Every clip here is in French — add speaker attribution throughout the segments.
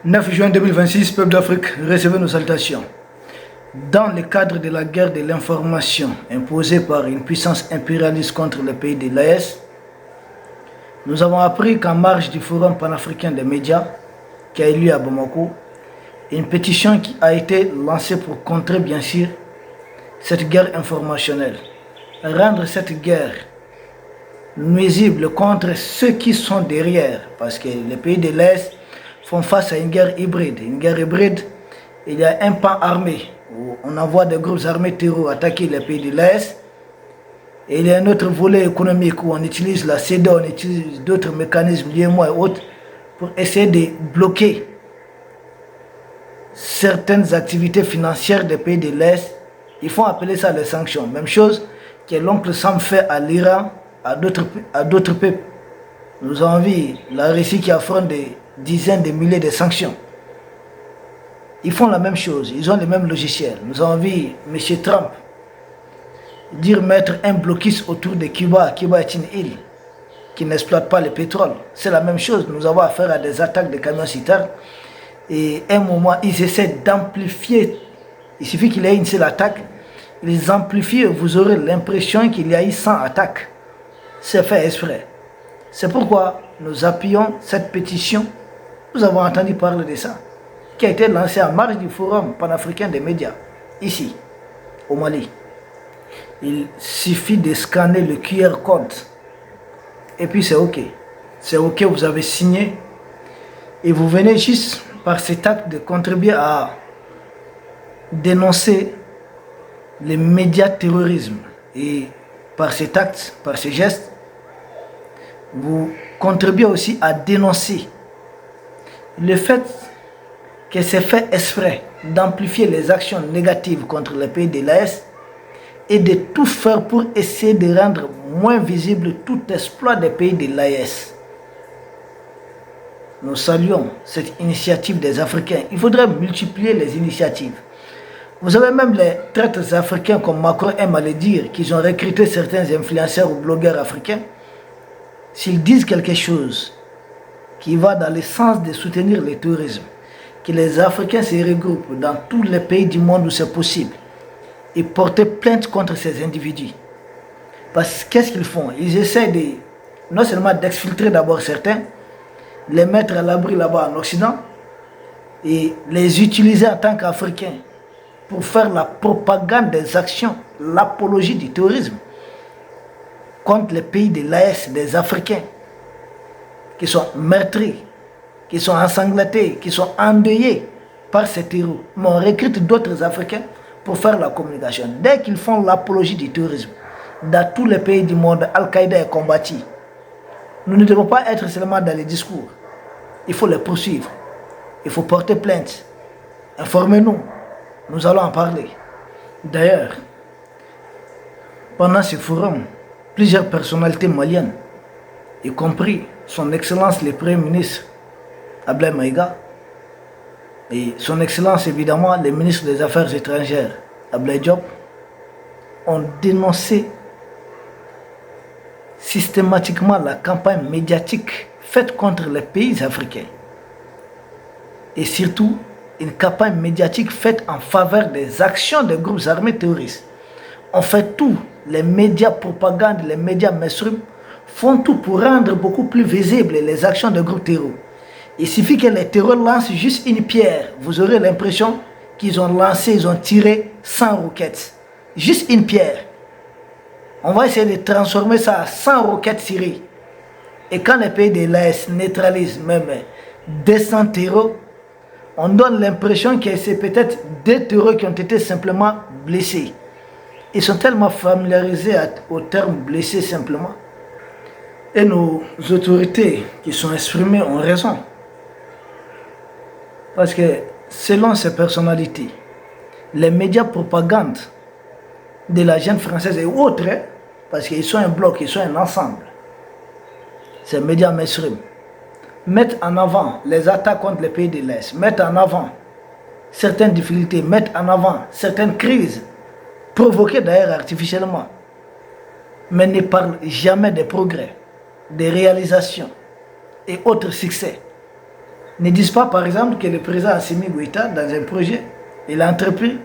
Speaker 1: 9 juin 2026, peuple d'Afrique, recevez nos salutations. Dans le cadre de la guerre de l'information imposée par une puissance impérialiste contre le pays de l'AES, nous avons appris qu'en marge du Forum panafricain des médias, qui a eu lieu à Bamako, une pétition qui a été lancée pour contrer bien sûr cette guerre informationnelle, rendre cette guerre nuisible contre ceux qui sont derrière, parce que les pays de l'Est font face à une guerre hybride. Une guerre hybride, il y a un pan armé, où on envoie des groupes armés terroristes attaquer les pays de l'Est, et il y a un autre volet économique où on utilise la CEDEAO, on utilise d'autres mécanismes liés et autres, pour essayer de bloquer certaines activités financières des pays de l'Est. Ils font appeler ça les sanctions. Même chose que l'oncle Sam fait à l'Iran, à d'autres peuples. Nous avons vu la Russie qui affronte des dizaines de milliers de sanctions. Ils font la même chose, ils ont les mêmes logiciels. Nous avons vu M. Trump dire mettre un blocus autour de Cuba. Cuba est une île qui n'exploite pas le pétrole. C'est la même chose, nous avons affaire à des attaques de camions citernes. Et à un moment, ils essaient d'amplifier. Il suffit qu'il y ait une seule attaque, ils amplifient, vous aurez l'impression qu'il y a eu 100 attaques. C'est fait exprès. C'est pourquoi nous appuyons cette pétition. Nous avons entendu parler de ça, qui a été lancée en marge du Forum panafricain des médias, ici, au Mali. Il suffit de scanner le QR code. Et puis c'est OK. C'est OK, vous avez signé. Et vous venez juste, par cet acte, de contribuer à dénoncer les médias terrorisme. Et par cet acte, par ce geste, vous contribuez aussi à dénoncer le fait que c'est fait exprès d'amplifier les actions négatives contre les pays de l'AES et de tout faire pour essayer de rendre moins visible tout exploit des pays de l'AES. Nous saluons cette initiative des Africains. Il faudrait multiplier les initiatives. Vous avez même les traîtres africains, comme Macron aime à le dire, qui ont recruté certains influenceurs ou blogueurs africains. S'ils disent quelque chose qui va dans le sens de soutenir le tourisme, que les Africains se regroupent dans tous les pays du monde où c'est possible et porter plainte contre ces individus. Parce qu'est-ce qu'ils font? Ils essaient non seulement d'exfiltrer d'abord certains, les mettre à l'abri là-bas en Occident et les utiliser en tant qu'Africains pour faire la propagande des actions, l'apologie du terrorisme contre les pays de l'AES, des Africains qui sont meurtris, qui sont ensanglantés, qui sont endeuillés par ces terroristes. Mais on recrute d'autres Africains pour faire la communication. Dès qu'ils font l'apologie du terrorisme, dans tous les pays du monde, Al-Qaïda est combattu. Nous ne devons pas être seulement dans les discours. Il faut les poursuivre. Il faut porter plainte. Informez-nous. Nous allons en parler. D'ailleurs, pendant ce forum, plusieurs personnalités maliennes, y compris son Excellence le Premier ministre Ablaye Maïga, et son Excellence évidemment le ministre des Affaires étrangères Ablaye Diop, ont dénoncé systématiquement la campagne médiatique faite contre les pays africains. Et surtout, une campagne médiatique faite en faveur des actions des groupes armés terroristes. On fait tout, les médias propagande, les médias mainstream font tout pour rendre beaucoup plus visibles les actions des groupes terroristes. Il suffit que les terroristes lancent juste une pierre, vous aurez l'impression qu'ils ont lancé, ils ont tiré 100 roquettes. Juste une pierre. On va essayer de transformer ça à 100 roquettes tirées. Et quand les pays de l'AES neutralisent même 200 terroristes, on donne l'impression que c'est peut-être des terroristes qui ont été simplement blessés. Ils sont tellement familiarisés au terme blessé simplement. Et nos autorités qui sont exprimées ont raison. Parce que selon ces personnalités, les médias propagande de la jeune française et autres, parce qu'ils sont un bloc, ils sont un ensemble, ces médias mainstream, mettent en avant les attaques contre les pays de l'Est, mettent en avant certaines difficultés, mettent en avant certaines crises, provoquées d'ailleurs artificiellement, mais ne parlent jamais des progrès, des réalisations et autres succès. Ne disent pas, par exemple, que le président Assimi Goïta, dans un projet, il a entrepris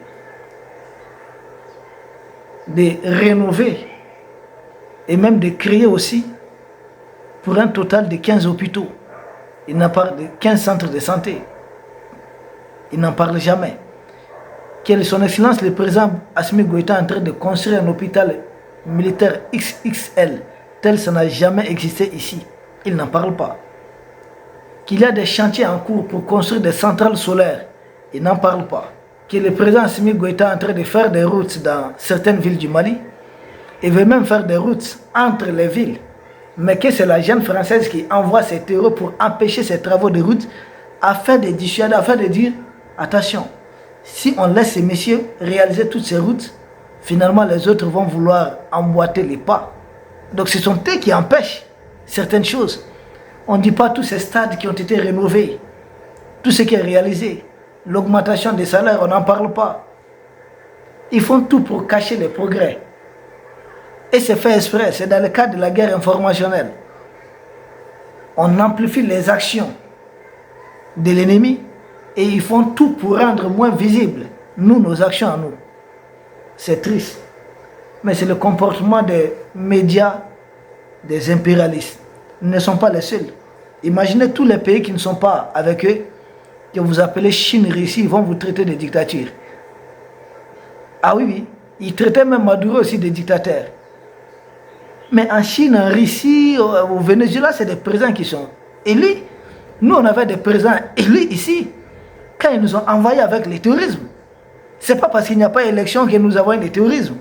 Speaker 1: de rénover et même de créer aussi pour un total de 15 hôpitaux. Il n'en parle de 15 centres de santé. Il n'en parle jamais. Que son Excellence le président Assimi Goïta est en train de construire un hôpital militaire XXL, tel ça n'a jamais existé ici. Il n'en parle pas. Qu'il y a des chantiers en cours pour construire des centrales solaires, il n'en parle pas. Que le président Assimi Goïta est en train de faire des routes dans certaines villes du Mali, il veut même faire des routes entre les villes, mais que c'est la jeune française qui envoie ses terreaux pour empêcher ces travaux de route, afin de dissuader, afin de dire, attention, si on laisse ces messieurs réaliser toutes ces routes, finalement les autres vont vouloir emboîter les pas. Donc ce sont eux qui empêchent certaines choses. On ne dit pas tous ces stades qui ont été rénovés, tout ce qui est réalisé, l'augmentation des salaires, on n'en parle pas. Ils font tout pour cacher les progrès. Et c'est fait exprès, c'est dans le cadre de la guerre informationnelle. On amplifie les actions de l'ennemi et ils font tout pour rendre moins visibles nos actions à nous. C'est triste. Mais c'est le comportement des médias, des impérialistes. Ils ne sont pas les seuls. Imaginez tous les pays qui ne sont pas avec eux, que vous appelez Chine, Russie, ils vont vous traiter de dictature. Ah oui, oui. Ils traitaient même Maduro aussi de dictateur. Mais en Chine, en Russie, au Venezuela, c'est des présidents qui sont élus. Nous, on avait des présidents élus ici. Quand ils nous ont envoyés avec le terrorisme, ce n'est pas parce qu'il n'y a pas d'élection que nous avons eu le terrorisme.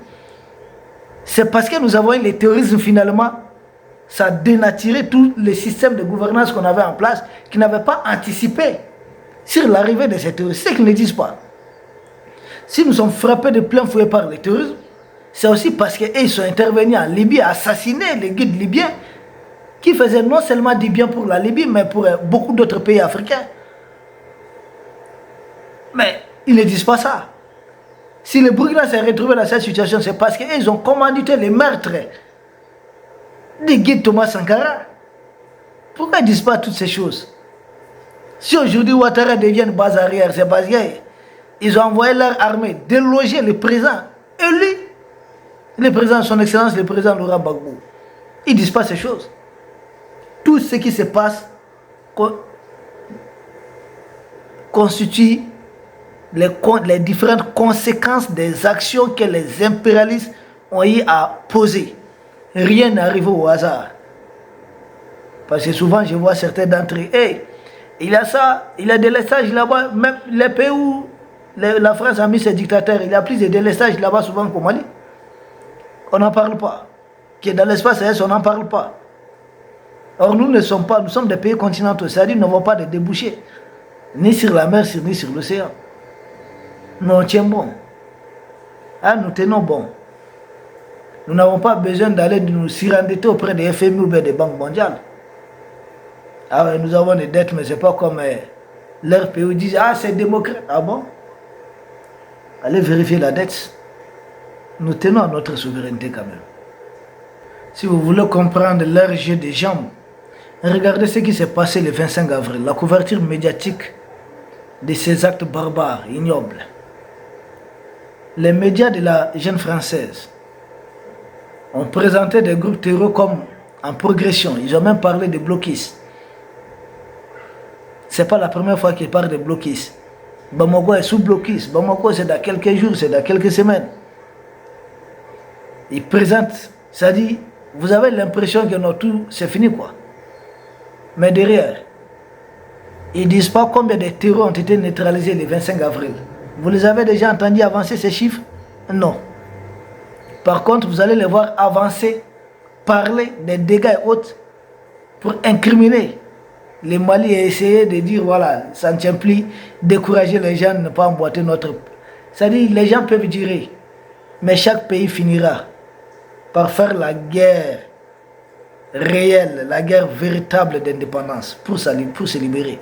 Speaker 1: C'est parce que nous avons eu le terrorisme finalement, ça a dénaturé tout le système de gouvernance qu'on avait en place, qui n'avait pas anticipé sur l'arrivée de ces terroristes. C'est qu'ils ne disent pas. Si nous sommes frappés de plein fouet par le terrorisme, c'est aussi parce qu'ils sont intervenus en Libye à assassiner les guides libyens qui faisaient non seulement du bien pour la Libye, mais pour beaucoup d'autres pays africains. Mais ils ne disent pas ça. Si le Burkina s'est retrouvé dans cette situation, c'est parce qu'ils ont commandité les meurtres de guide Thomas Sankara. Pourquoi ils ne disent pas toutes ces choses? Si aujourd'hui Ouattara devient une base arrière, c'est parce qu'ils ont envoyé leur armée déloger le président élu. Le président, son excellence, le président Laurent Gbagbo. Ils ne disent pas ces choses. Tout ce qui se passe constitue les différentes conséquences des actions que les impérialistes ont eu à poser. Rien n'arrive au hasard. Parce que souvent, je vois certains d'entre eux, hey, il y a ça, il y a des délestages là-bas, même les pays où la France a mis ses dictateurs, il y a plus de délestages là-bas souvent qu'au Mali. On n'en parle pas. Que dans l'espace aérien, on n'en parle pas. Or, nous ne sommes pas, nous sommes des pays continentaux, c'est-à-dire nous n'avons pas de débouchés, ni sur la mer, ni sur l'océan. Nous on tient bon. Ah, nous tenons bon. Nous n'avons pas besoin d'aller nous surendetter auprès des FMI ou des banques mondiales. Ah ouais, nous avons des dettes, mais ce n'est pas comme leur pays disent, ah c'est démocrate. Ah bon? Allez vérifier la dette. Nous tenons à notre souveraineté quand même. Si vous voulez comprendre leur jeu de jambes, regardez ce qui s'est passé le 25 avril, la couverture médiatique de ces actes barbares, ignobles. Les médias de la jeune française ont présenté des groupes terroristes comme en progression. Ils ont même parlé de bloquistes. Ce n'est pas la première fois qu'ils parlent de bloquistes. Bamako est sous bloquiste. Bamako, c'est dans quelques jours, c'est dans quelques semaines. Ils présentent, ça dit, vous avez l'impression que non, tout c'est fini quoi. Mais derrière, ils ne disent pas combien de terreurs ont été neutralisés le 25 avril. Vous les avez déjà entendus avancer ces chiffres? Non. Par contre, vous allez les voir avancer, parler des dégâts et autres pour incriminer les Mali et essayer de dire voilà, ça ne tient plus, décourager les gens de ne pas emboîter notre. C'est-à-dire, les gens peuvent durer, mais chaque pays finira par faire la guerre réelle, la guerre véritable d'indépendance pour se libérer.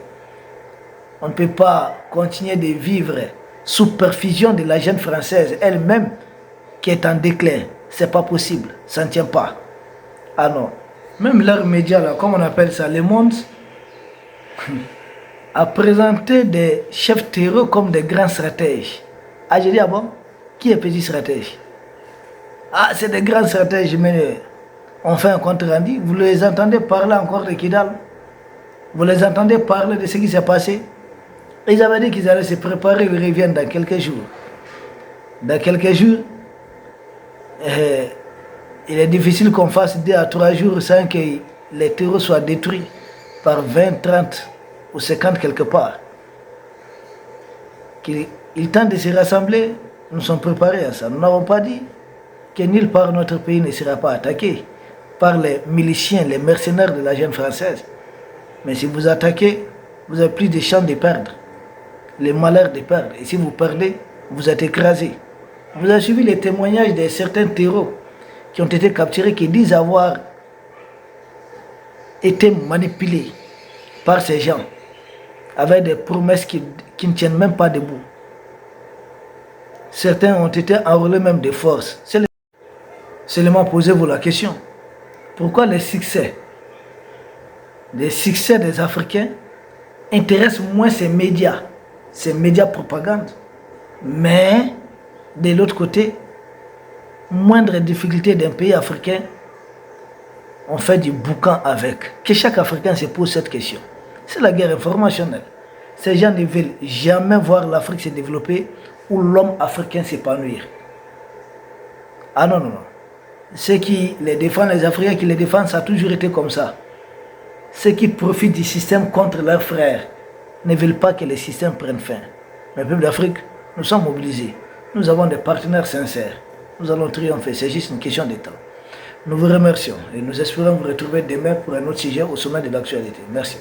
Speaker 1: On ne peut pas continuer de vivre sous perfusion de la jeune française elle-même qui est en déclin. C'est pas possible, ça ne tient pas. Ah non, même leurs médias là, comme on appelle ça, le monde, à présenter des chefs terreux comme des grands stratèges. Ah, j'ai dit, ah bon? Qui est petit stratège? Ah, c'est des grands stratèges, mais on fait un compte rendu. Vous les entendez parler encore de Kidal? Vous les entendez parler de ce qui s'est passé? Ils avaient dit qu'ils allaient se préparer, ils reviennent dans quelques jours. Dans quelques jours, il est difficile qu'on fasse 2 à 3 jours sans que les terreaux soient détruits par 20, 30 ou 50 quelque part. Qu'ils tentent de se rassembler, nous sommes préparés à ça. Nous n'avons pas dit que nulle part notre pays ne sera pas attaqué par les miliciens, les mercenaires de la jeune française. Mais si vous attaquez, vous avez plus de chances de perdre, les malheurs de perdre. Et si vous perdez, vous êtes écrasé. Vous avez suivi les témoignages de certains terreaux qui ont été capturés, qui disent avoir été manipulés par ces gens avec des promesses qui ne tiennent même pas debout. Certains ont été enrôlés même de force. Seulement posez-vous la question. Pourquoi les succès des Africains intéressent moins ces médias propagande, mais de l'autre côté, moindre difficulté d'un pays africain, on fait du boucan avec. Que chaque Africain se pose cette question. C'est la guerre informationnelle. Ces gens ne veulent jamais voir l'Afrique se développer ou l'homme africain s'épanouir. Ah non, non, non. Ceux qui les défendent, les Africains qui les défendent, ça a toujours été comme ça. Ceux qui profitent du système contre leurs frères ne veulent pas que le système prenne fin. Mais le peuple d'Afrique, nous sommes mobilisés. Nous avons des partenaires sincères. Nous allons triompher. C'est juste une question de temps. Nous vous remercions et nous espérons vous retrouver demain pour un autre sujet au sommet de l'actualité. Merci.